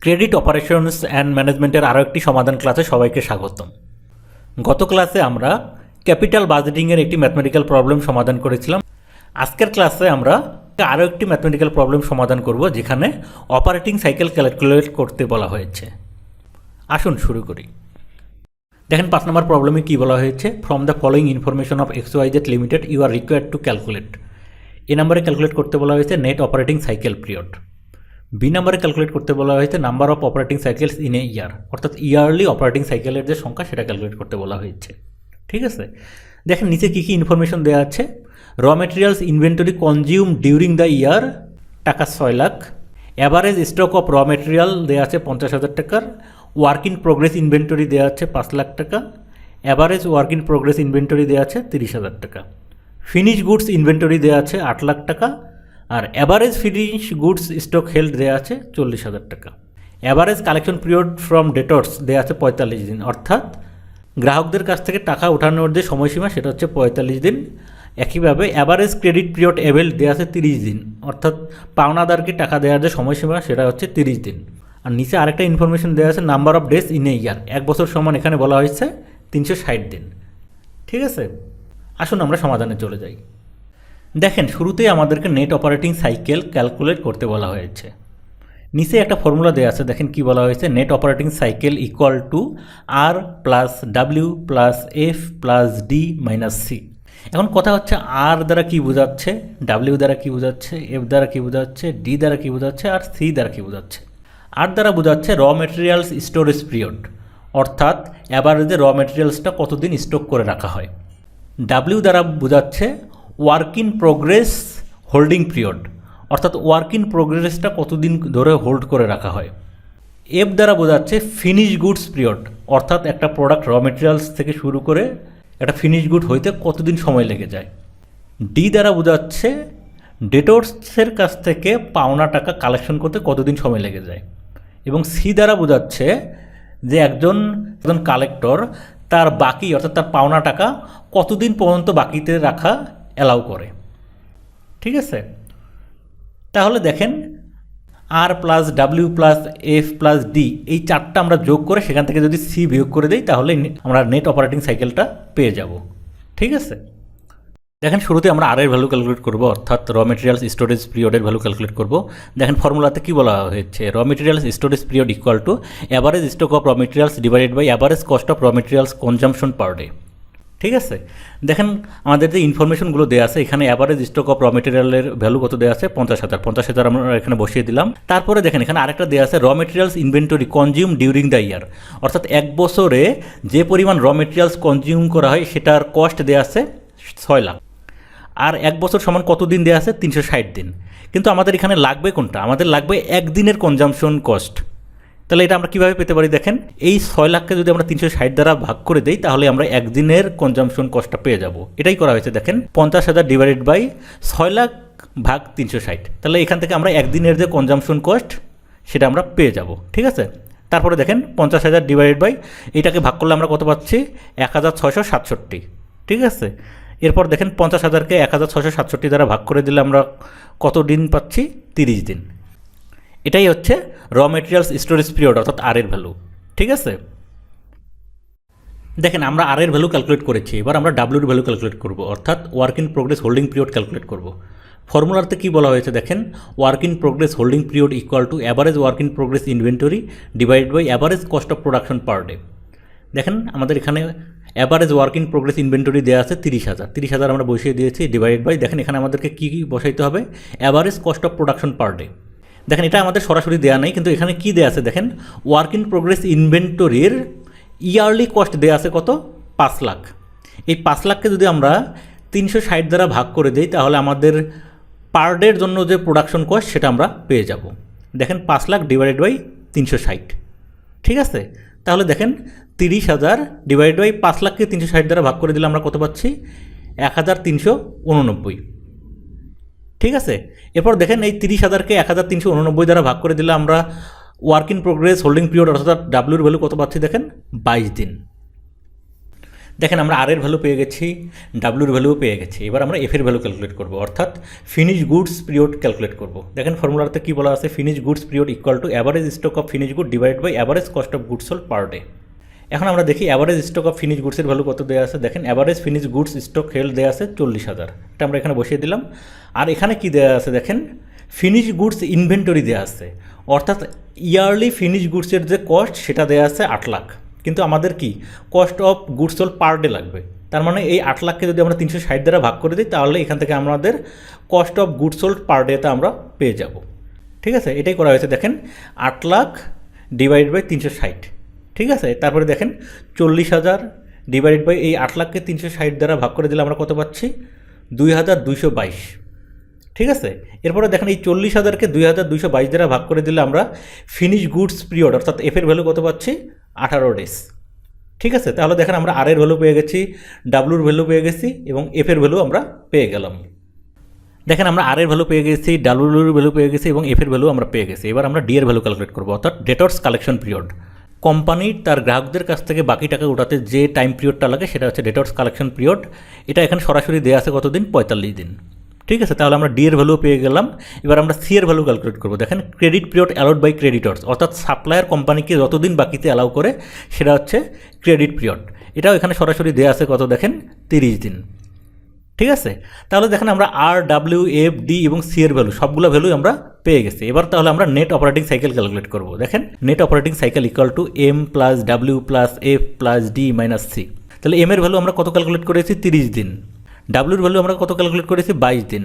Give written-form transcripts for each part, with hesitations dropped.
Credit operations and ম্যানেজমেন্টের আরও একটি সমাধান ক্লাসে সবাইকে স্বাগতম। গত ক্লাসে আমরা ক্যাপিটাল বাজেটিংয়ের একটি ম্যাথমেটিক্যাল প্রবলেম সমাধান করেছিলাম। আজকের ক্লাসে আমরা আরও একটি ম্যাথমেটিক্যাল প্রবলেম সমাধান করব, যেখানে অপারেটিং সাইকেল ক্যালকুলেট করতে বলা হয়েছে। আসুন শুরু করি। দেখেন 5 নম্বর প্রবলেমে কী বলা হয়েছে, from the following information of XYZ limited you are required to calculate. A নাম্বারে ক্যালকুলেট করতে বলা হয়েছে net operating cycle period. B নাম্বারে ক্যালকুলেট করতে বলা হয়েছে number of operating cycles in a year, অর্থাৎ ইয়ারলি অপারেটিং সাইকেলের যে সংখ্যা সেটা ক্যালকুলেট করতে বলা হয়েছে। ঠিক আছে, দেখেন নিচে কী কী ইনফরমেশন দেওয়া আছে। Raw materials inventory consume during the year টাকা 6 লাখ। অ্যাভারেজ স্টক অফ র মেটেরিয়াল দেওয়া আছে 50,000 টাকার। ওয়ার্ক ইন প্রোগ্রেস ইনভেন্টরি দেওয়া আছে 5 লাখ টাকা। Average work in progress inventory দেওয়া আছে 30,000 টাকা। ফিনিশ গুডস ইনভেন্টরি দেওয়া আছে 8 লাখ টাকা। আর average finish goods stock held দেওয়া আছে 40,000 টাকা। Average collection period from debtors দেওয়া আছে 45 দিন, অর্থাৎ গ্রাহকদের কাছ থেকে টাকা ওঠানোর যে সময়সীমা সেটা হচ্ছে 45 দিন। একইভাবে অ্যাভারেজ ক্রেডিট পিরিয়ড অ্যাভেল দেওয়া আছে 30 দিন, অর্থাৎ পাওনাদারকে টাকা দেওয়ার যে সময়সীমা সেটা হচ্ছে 30 দিন। আর নিচে আরেকটা ইনফরমেশন দেওয়া আছে number of days in a year, 1 বছর সমান এখানে বলা হয়েছে 360 দিন। ঠিক আছে, আসুন আমরা সমাধানে চলে যাই। দেখেন শুরুতেই আমাদেরকে নেট অপারেটিং সাইকেল ক্যালকুলেট করতে বলা হয়েছে। নিচে একটা ফর্মুলা দেওয়া আছে, দেখেন কি বলা হয়েছে, net operating cycle equal to R plus W plus F plus D minus C. এখন কথা হচ্ছে আর দ্বারা কি বোঝাচ্ছে, ডাব্লিউ দ্বারা কি বোঝাচ্ছে, এফ দ্বারা কি বোঝাচ্ছে, ডি দ্বারা কি বোঝাচ্ছে, আর সি দ্বারা কি বোঝাচ্ছে। আর দ্বারা বোঝাচ্ছে র মেটেরিয়ালস স্টোরেজ পিরিয়ড, অর্থাৎ অ্যাভারেজে র মেটেরিয়ালসটা কতদিন স্টক করে রাখা হয়। ডাব্লিউ দ্বারা বোঝাচ্ছে work in progress holding period, অর্থাৎ ওয়ার্ক ইন প্রোগ্রেসটা কতদিন ধরে হোল্ড করে রাখা হয়। এফ দ্বারা বোঝাচ্ছে ফিনিশ গুডস পিরিয়ড, অর্থাৎ একটা প্রোডাক্ট র মেটেরিয়ালস থেকে শুরু করে একটা ফিনিশ গুড হইতে কতদিন সময় লেগে যায়। ডি দ্বারা বোঝাচ্ছে ডেটর্সের কাছ থেকে পাওনা টাকা কালেকশন করতে কতদিন সময় লেগে যায়। এবং সি দ্বারা বোঝাচ্ছে যে একজন কালেক্টর তার বাকি, অর্থাৎ তার পাওনা টাকা কতদিন পর্যন্ত বাকিতে রাখা অ্যালাউ করে। ঠিক আছে, তাহলে দেখেন R plus W plus F plus D এই চারটা আমরা যোগ করে সেখান থেকে যদি সি বিয়োগ করে দিই তাহলে আমরা নেট অপারেটিং সাইকেলটা পেয়ে যাব। ঠিক আছে, দেখেন শুরুতে আমরা আর এর ভ্যালু ক্যালকুলেট করব, অর্থাৎ র মেটেরিয়ালস স্টোরেজ পিরিয়ডের ভ্যালু ক্যালকুলেট করব। দেখেন ফর্মুলাতে কি বলা হয়েছে, raw materials storage period equal to average stock of raw materials divided by average cost of raw materials consumption per day. ঠিক আছে, দেখেন আমাদের যে ইনফরমেশনগুলো দেওয়া আছে, এখানে অ্যাভারেজ স্টক অফ র মেটেরিয়ালের ভ্যালু কত দেওয়া আছে 50,000 আমরা এখানে বসিয়ে দিলাম। তারপরে দেখেন এখানে আরেকটা দেওয়া আছে raw materials inventory consume during the year, অর্থাৎ 1 বছরে যে পরিমাণ র মেটেরিয়ালস কনজিউম করা হয় সেটার কস্ট দেওয়া আছে 6 লাখ। আর 1 বছর সমান কত দিন দেওয়া আছে 360 দিন। কিন্তু আমাদের এখানে লাগবে কোনটা, আমাদের লাগবে একদিনের কনজাম্পশন কস্ট। তাহলে এটা আমরা কীভাবে পেতে পারি, দেখেন এই 6 লাখকে যদি আমরা 360 দ্বারা ভাগ করে দিই তাহলে আমরা একদিনের কনজাম্পশন কস্টটা পেয়ে যাব। এটাই করা হয়েছে, দেখেন 50,000 ডিভাইডেড বাই 6 লাখ ভাগ 360, তাহলে এখান থেকে আমরা একদিনের যে কনজাম্পশন কস্ট সেটা আমরা পেয়ে যাব। ঠিক আছে, তারপরে দেখেন 50,000 ডিভাইডেড বাই এইটাকে ভাগ করলে আমরা কত পাচ্ছি 1,667। ঠিক আছে, এরপর দেখেন 50,000কে 1,667 দ্বারা ভাগ করে দিলে আমরা কত দিন পাচ্ছি 30 দিন। এটাই হচ্ছে র মেটেরিয়ালস স্টোরেজ পিরিয়ড, অর্থাৎ আর এর ভ্যালু। ঠিক আছে, দেখেন আমরা আর এর ভ্যালু ক্যালকুলেট করেছি, এবার আমরা ডাব্লিউর ভ্যালু ক্যালকুলেট করব, অর্থাৎ work in progress holding period calculate করব। ফর্মুলাতে কী বলা হয়েছে, দেখেন work in progress holding period equal to average work in progress inventory divided by average cost of production per day. দেখেন আমাদের এখানে average work in progress inventory দেওয়া আছে 30,000 আমরা বসিয়ে দিয়েছি, ডিভাইডেড বাই দেখেন এখানে আমাদেরকে কী কী বসাইতে হবে, average cost of production per day. দেখেন এটা আমাদের সরাসরি দেওয়া নেই, কিন্তু এখানে কি দেওয়া আছে, দেখেন ওয়ার্ক ইন প্রোগ্রেস ইনভেন্টরির ইয়ারলি কস্ট দেওয়া আছে কত 5 লাখ। এই 5 লাখকে যদি আমরা 360 দ্বারা ভাগ করে দিই তাহলে আমাদের পার ডের জন্য যে প্রোডাকশন কস্ট সেটা আমরা পেয়ে যাব। দেখেন 5 লাখ ডিভাইডেড বাই 360। ঠিক আছে, তাহলে দেখেন 30,000 ডিভাইডেড বাই 5 লাখকে 360 দ্বারা ভাগ করে দিলে আমরা কত পাচ্ছি 1,389। ঠিক আছে, এরপর দেখেন এই 30,000কে 1,389 দ্বারা ভাগ করে দিলে আমরা work in progress holding period, অর্থাৎ ডাব্লিউর ভ্যালু কত পাচ্ছি, দেখেন 22 দিন। দেখেন আমরা আর এর ভ্যালু পেয়ে গেছি, ডাব্লুর ভ্যালুও পেয়ে গেছি। এবার আমরা এফ এর ভ্যালু ক্যালকুলেট করব, অর্থাৎ ফিনিশ গুডস পিরিয়ড ক্যালকুলেট করব। দেখেন ফর্মুলাতে কী বলা আছে, finish goods period equal to average stock of finish good divide by average cost of goods sold per day. এখন আমরা দেখি অ্যাভারেজ স্টক অফ ফিনিশ গুডসের ভ্যালু কত দেওয়া আছে। দেখেন average finish goods stock held দেওয়া আছে 40,000, এটা আমরা এখানে বসিয়ে দিলাম। আর এখানে কি দেওয়া আছে দেখেন, ফিনিশ গুডস ইনভেন্টরি দেওয়া আছে, অর্থাৎ ইয়ারলি ফিনিশ গুডসের যে কস্ট সেটা দেওয়া আছে 8 লাখ, কিন্তু আমাদের কি cost of goods sold per day লাগবে। তার মানে এই 8 লাখকে যদি আমরা 360 দ্বারা ভাগ করে দিই তাহলে এখান থেকে আমাদের কস্ট অফ গুডস সোল্ড পার ডেতে আমরা পেয়ে যাব। ঠিক আছে, এটাই করা হয়েছে। দেখেন 8 লাখ ডিভাইড বাই 360, ঠিক আছে। তারপরে দেখেন 40,000 ডিভাইড বাই এই 8 লাখকে 360 দ্বারা ভাগ করে দিলে আমরা কত পাচ্ছি, 2,222। ঠিক আছে, এরপরে দেখেন এই 40,000কে 2,222 দ্বারা ভাগ করে দিলে আমরা ফিনিশ গুডস পিরিয়ড অর্থাৎ এফের ভ্যালু কত পাচ্ছি, 18 ডেজ। ঠিক আছে, তাহলে দেখেন আমরা আর এর ভ্যালু পেয়ে গেছি, ডাব্লুর ভ্যালু পেয়ে গেছি এবং এফের ভ্যালু আমরা পেয়ে গেলাম। দেখেন আমরা আর এর ভ্যালু পেয়ে গেছি, ডাব্লুর ভ্যালু পেয়ে গেছি এবং এফের ভ্যালু আমরা পেয়ে গেছি। এবার আমরা ডি এর ভ্যালু ক্যালকুলেট করবো, অর্থাৎ ডেটর্স কালেকশন পিরিয়ড। কোম্পানি তার গ্রাহকদের কাছ থেকে বাকি টাকা ওঠাতে যে টাইম পিরিয়ডটা লাগে সেটা হচ্ছে ডেটর্স কালেকশন পিরিয়ড। এটা এখানে সরাসরি দেওয়া আছে কতদিন, 45 দিন। ঠিক আছে, তাহলে আমরা ডি এর ভ্যালু পেয়ে গেলাম। এবার আমরা সি এর ভ্যালু ক্যালকুলেট করবো। দেখেন credit period allowed by creditors, অর্থাৎ সাপ্লায়ার কোম্পানিকে যতদিন বাকিতে অ্যালাউ করে সেটা হচ্ছে ক্রেডিট পিরিয়ড। এটাও এখানে সরাসরি দেওয়া আছে কত দেখেন, 30 দিন। ঠিক আছে, তাহলে দেখেন আমরা আর, ডাব্লিউ, এফ, ডি এবং সি এর ভ্যালু সবগুলো ভ্যালু আমরা পেয়ে গেছি। এবার তাহলে আমরা নেট অপারেটিং সাইকেল ক্যালকুলেট করবো। দেখেন net operating cycle equal to M plus W plus F plus D minus C. তাহলে এম এর ভ্যালু আমরা কত ক্যালকুলেট করেছি, 30 দিন। ডাব্লিউর ভ্যালু আমরা কত ক্যালকুলেট করেছি, 22 দিন।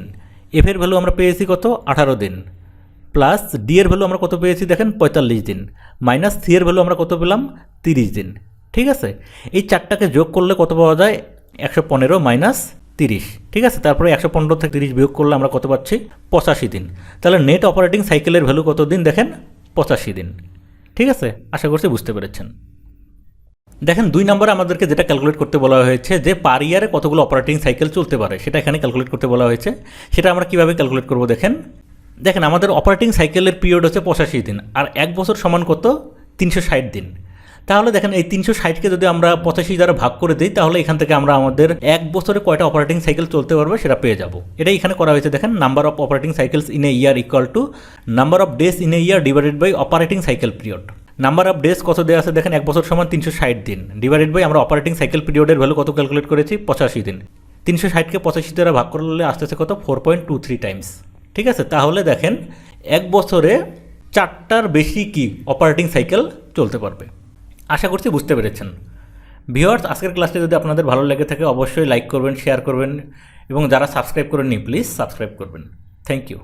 এফ এর ভ্যালু আমরা পেয়েছি কত, 18 দিন। প্লাস ডি এর ভ্যালু আমরা কত পেয়েছি দেখেন, 45 দিন। মাইনাস সি এর ভ্যালু আমরা কত পেলাম, 30 দিন। ঠিক আছে, এই চারটাকে যোগ করলে কত পাওয়া যায়, 115 মাইনাস 30। ঠিক আছে, তারপরে 115 থেকে 30 বিয়োগ করলে আমরা কত পাচ্ছি, 85 দিন। তাহলে নেট অপারেটিং সাইকেলের ভ্যালু কত দিন দেখেন, 85 দিন। ঠিক আছে, আশা করছি বুঝতে পেরেছেন। দেখেন 2 নম্বরে আমাদেরকে যেটা ক্যালকুলেট করতে বলা হয়েছে যে পার ইয়ারে কতগুলো অপারেটিং সাইকেল চলতে পারে সেটা এখানে ক্যালকুলেট করতে বলা হয়েছে। সেটা আমরা কীভাবে ক্যালকুলেট করবো দেখেন। দেখেন আমাদের অপারেটিং সাইকেলের পিরিয়ড হচ্ছে 85 দিন, আর 1 বছর সমান কত, 360 দিন। তাহলে দেখেন এই 360কে যদি আমরা 85 দ্বারা ভাগ করে দিই তাহলে এখান থেকে আমরা আমাদের 1 বছরে কয়টা অপারেটিং সাইকেল চলতে পারবে সেটা পেয়ে যাব। এটাই এখানে করা হয়েছে। দেখেন number of operating cycles in a year equal to number of days in a year divided by operating cycle period. Number of days কত দেওয়া আছে দেখেন, 1 বছর সমান 360 দিন ডিভাইডেড বাই আমরা অপারেটিং সাইকেল পিরিয়ডের ভ্যালু কত ক্যালকুলেট করেছি, 85 দিন। 360কে 85 দ্বারা ভাগ করলে আসতেছে কত, 4.23 টাইমস। ঠিক আছে, তাহলে দেখেন 1 বছরে 4টার বেশি কি অপারেটিং সাইকেল চলতে পারবে। আশা করছি বুঝতে পেরেছেন। ভিউয়ার্স, আজকের ক্লাসটি যদি আপনাদের ভালো লেগে থাকে অবশ্যই লাইক করবেন, শেয়ার করবেন এবং যারা সাবস্ক্রাইব করেননি প্লিজ সাবস্ক্রাইব করবেন। Thank you.